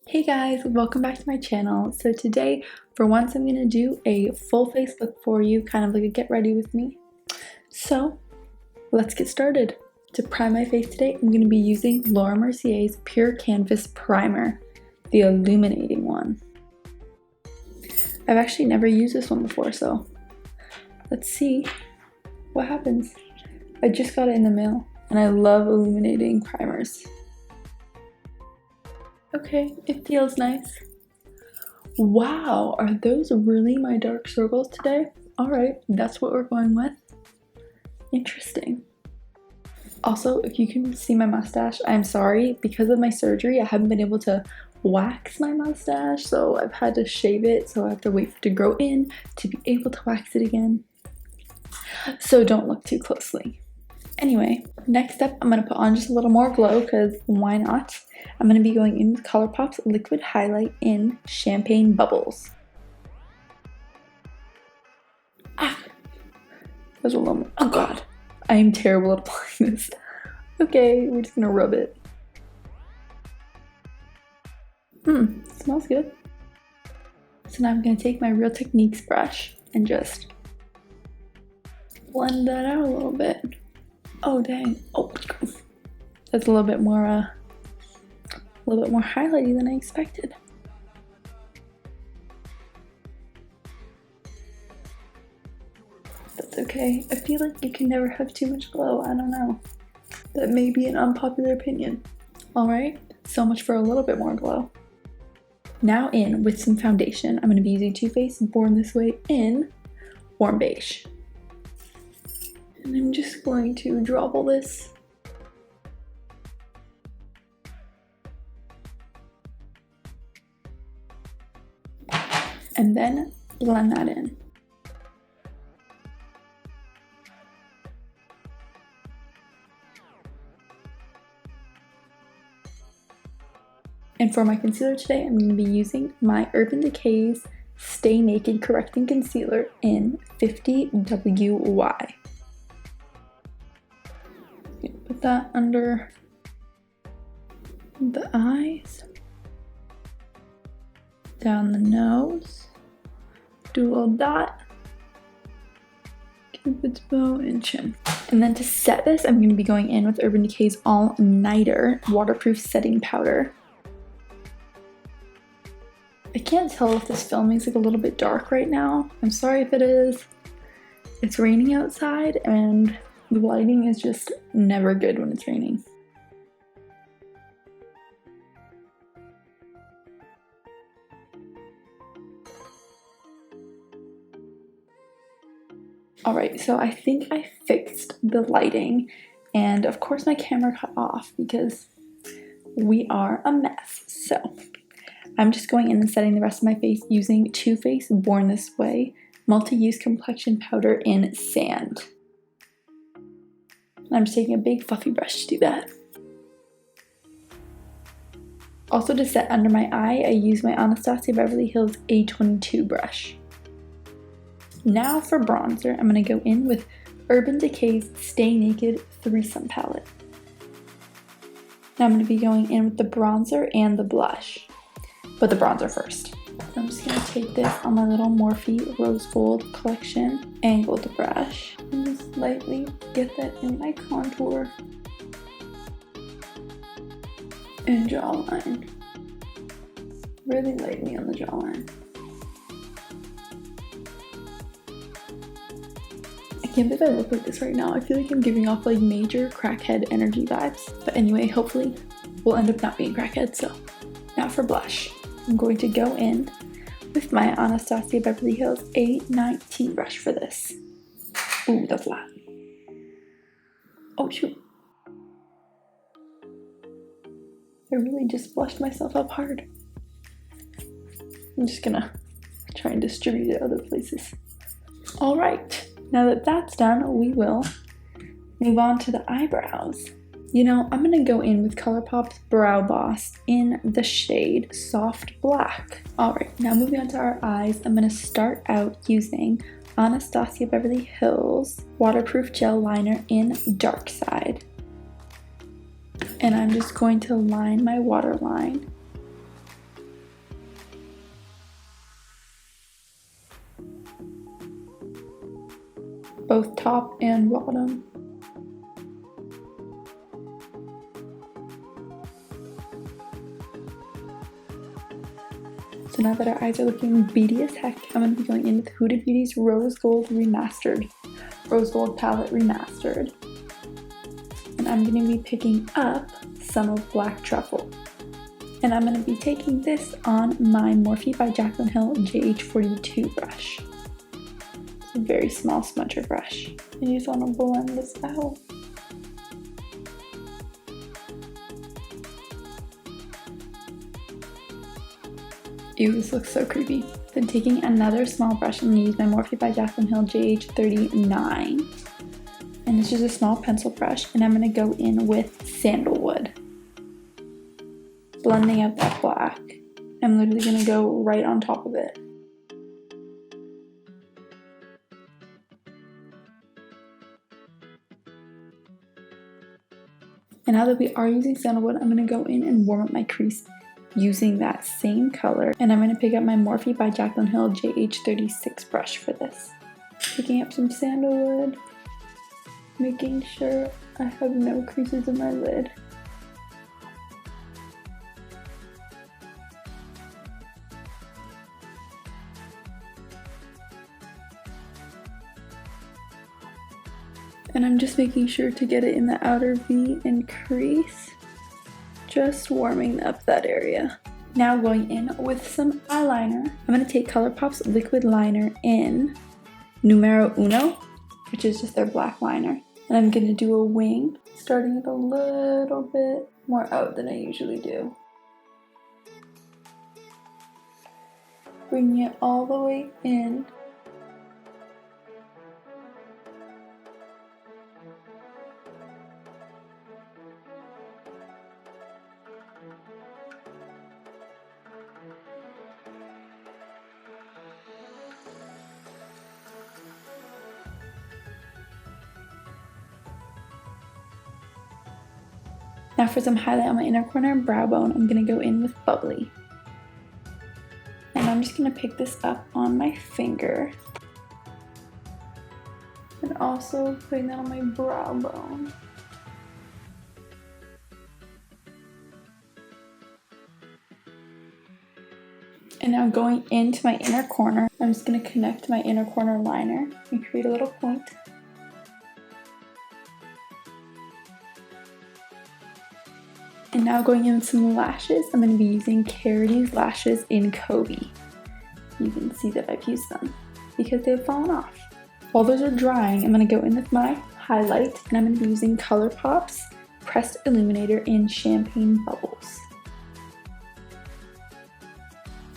Hey guys, welcome back to my channel. So today, for once, I'm going to do a full face look for you, kind of like a get ready with me. So let's get started. To prime my face today, I'm going to be using Mercier's Pure Canvas Primer, the Illuminating one. I've actually never used this one before, so let's see what happens. I just got it in the mail, and I love illuminating primers. Okay, it feels nice. Wow, are those really my dark circles today? Alright, that's what we're going with. Interesting. Also, if you can see my mustache, I'm sorry. Because of my surgery, I haven't been able to wax my mustache, so I've had to shave it, so I have to wait for it to grow in to be able to wax it again. So don't look too closely. Anyway, next up, I'm going to put on just a little more glow, because why not? I'm going to be going in with Colourpop's Liquid Highlight in Champagne Bubbles. Ah! That was a little... Oh god! I am terrible at applying this. Okay, we're just going to rub it. Smells good. So now I'm going to take my Real Techniques brush and just blend that out a little bit. Oh dang! Oh, that's a little bit more highlighty than I expected. That's okay. I feel like you can never have too much glow. I don't know. That may be an unpopular opinion. Alright, so much for a little bit more glow. Now in with some foundation, I'm going to be using Too Faced Born This Way in Warm Beige. And I'm just going to drop all this. And then blend that in. And for my concealer today, I'm going to be using my Urban Decay's Stay Naked Correcting Concealer in 50WY. Put that under the eyes, down the nose, do a little dot, cupid's bow, and chin. And then to set this, I'm going to be going in with Urban Decay's All Nighter Waterproof Setting Powder. I can't tell if this filming is like a little bit dark right now. I'm sorry if it is. It's raining outside and the lighting is just never good when it's raining. Alright, so I think I fixed the lighting, and of course my camera cut off because we are a mess. So I'm just going in and setting the rest of my face using Too Faced Born This Way Multi-Use Complexion Powder in Sand. I'm just taking a big fluffy brush to do that. Also, to set under my eye, I use my Anastasia Beverly Hills A22 brush. Now for bronzer, I'm going to go in with Urban Decay's Stay Naked Threesome palette. Now I'm going to be going in with the bronzer and the blush, but the bronzer first. So I'm just going to take this on my little Morphe Rose Gold Collection angled brush and just lightly get that in my contour and jawline. Really lightly on the jawline. I can't believe I look like this right now. I feel like I'm giving off like major crackhead energy vibes. But anyway, hopefully we'll end up not being crackheads. So now for blush. I'm going to go in with my Anastasia Beverly Hills A19 brush for this. Ooh, that's loud. Oh shoot. I really just blushed myself up hard. I'm just gonna try and distribute it other places. Alright, now that that's done, we will move on to the eyebrows. You know, I'm gonna go in with Colourpop's Brow Boss in the shade Soft Black. Alright, now moving on to our eyes, I'm gonna start out using Anastasia Beverly Hills Waterproof Gel Liner in Darkside. And I'm just going to line my waterline both top and bottom. So now that our eyes are looking beady as heck, I'm going to be going in with Huda Beauty's Rose Gold Remastered. Rose Gold Palette Remastered. And I'm going to be picking up some of Black Truffle. And I'm going to be taking this on my Morphe by Jaclyn Hill JH42 brush. It's a very small smudger brush. And you just want to blend this out. Ew, this looks so creepy. Then taking another small brush, I'm going to use my Morphe by Jaclyn Hill JH39. And this is a small pencil brush, and I'm going to go in with Sandalwood. Blending out that black. I'm literally going to go right on top of it. And now that we are using Sandalwood, I'm going to go in and warm up my crease using that same color. And I'm going to pick up my Morphe by Jaclyn Hill JH36 brush for this. Picking up some Sandalwood. Making sure I have no creases in my lid. And I'm just making sure to get it in the outer V and crease. Just warming up that area. Now going in with some eyeliner. I'm going to take Colourpop's liquid liner in Numero Uno, which is just their black liner. And I'm going to do a wing, starting it a little bit more out than I usually do. Bringing it all the way in. Now for some highlight on my inner corner and brow bone, I'm going to go in with Bubbly. And I'm just going to pick this up on my finger. And also putting that on my brow bone. And now going into my inner corner, I'm just going to connect my inner corner liner and create a little point. And now going in with some lashes, I'm going to be using Carity's lashes in Kobe. You can see that I've used them because they've fallen off. While those are drying, I'm going to go in with my highlight, and I'm going to be using Colourpop's Pressed Illuminator in Champagne Bubbles.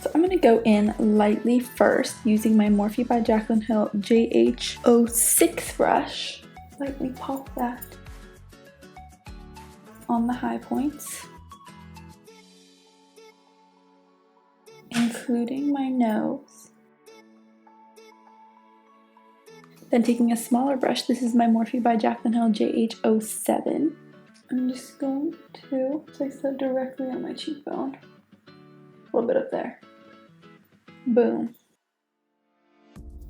So I'm going to go in lightly first using my Morphe by Jaclyn Hill JH06 brush. Lightly pop that on the high points, including my nose. Then taking a smaller brush, this is my Morphe by Jaclyn Hill JH07. I'm just going to place that directly on my cheekbone. A little bit up there. Boom.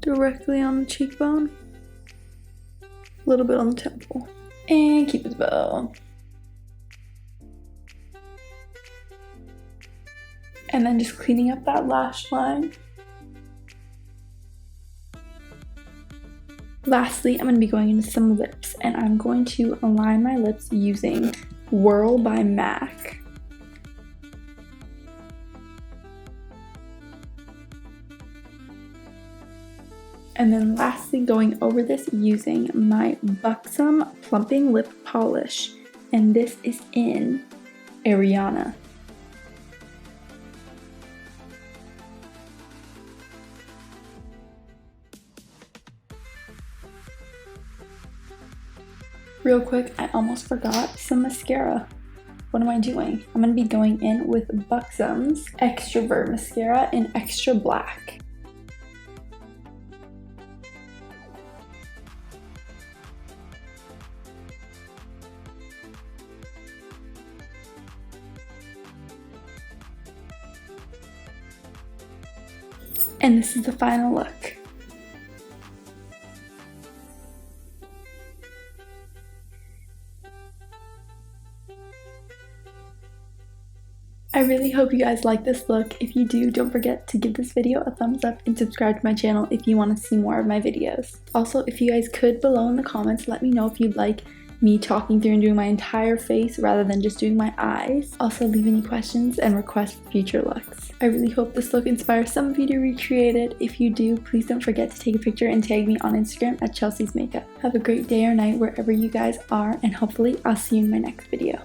Directly on the cheekbone. A little bit on the temple. And Cupid's bow. And then just cleaning up that lash line. Lastly, I'm going to be going into some lips, and I'm going to align my lips using Whirl by MAC. And then lastly, going over this using my Buxom Plumping Lip Polish, and this is in Ariana. Real quick, I almost forgot some mascara. What am I doing? I'm going to be going in with Buxom's Extrovert Mascara in Extra Black. And this is the final look. I really hope you guys like this look. If you do, don't forget to give this video a thumbs up and subscribe to my channel if you want to see more of my videos. Also, if you guys could below in the comments, let me know if you'd like me talking through and doing my entire face rather than just doing my eyes. Also, leave any questions and request for future looks. I really hope this look inspires some of you to recreate it. If you do, please don't forget to take a picture and tag me on Instagram at Chelseasmakeup. Have a great day or night wherever you guys are, and hopefully I'll see you in my next video.